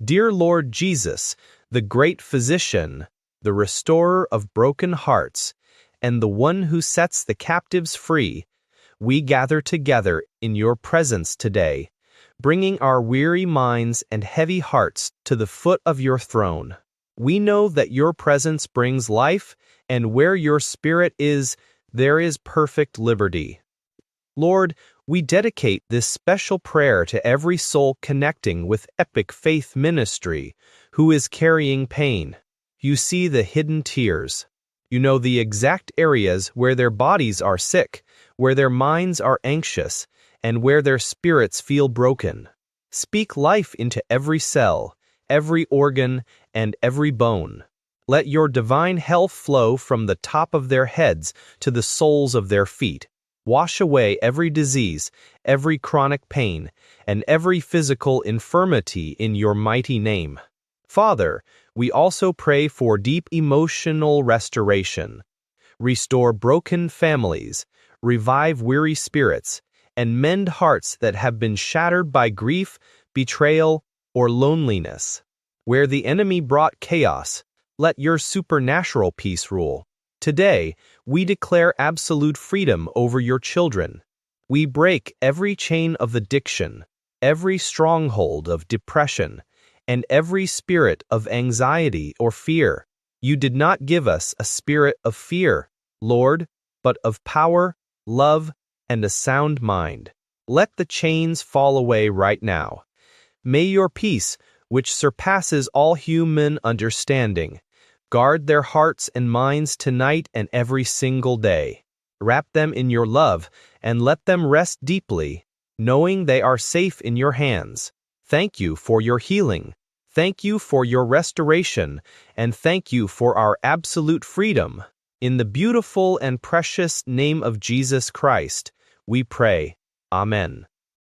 Dear Lord Jesus, the great physician, the restorer of broken hearts, and the one who sets the captives free, we gather together in your presence today, bringing our weary minds and heavy hearts to the foot of your throne. We know that your presence brings life, and where your Spirit is, there is perfect liberty. Lord, we dedicate this special prayer to every soul connecting with Epic Faith Ministry who is carrying pain. You see the hidden tears. You know the exact areas where their bodies are sick, where their minds are anxious, and where their spirits feel broken. Speak life into every cell, every organ, and every bone. Let your divine health flow from the top of their heads to the soles of their feet. Wash away every disease, every chronic pain, and every physical infirmity in your mighty name. Father, we also pray for deep emotional restoration. Restore broken families, revive weary spirits, and mend hearts that have been shattered by grief, betrayal, or loneliness. Where the enemy brought chaos, let your supernatural peace rule. Today, we declare absolute freedom over your children. We break every chain of addiction, every stronghold of depression, and every spirit of anxiety or fear. You did not give us a spirit of fear, Lord, but of power, love, and a sound mind. Let the chains fall away right now. May your peace, which surpasses all human understanding, guard their hearts and minds tonight and every single day. Wrap them in your love and let them rest deeply, knowing they are safe in your hands. Thank you for your healing. Thank you for your restoration, and thank you for our absolute freedom. In the beautiful and precious name of Jesus Christ, we pray. Amen.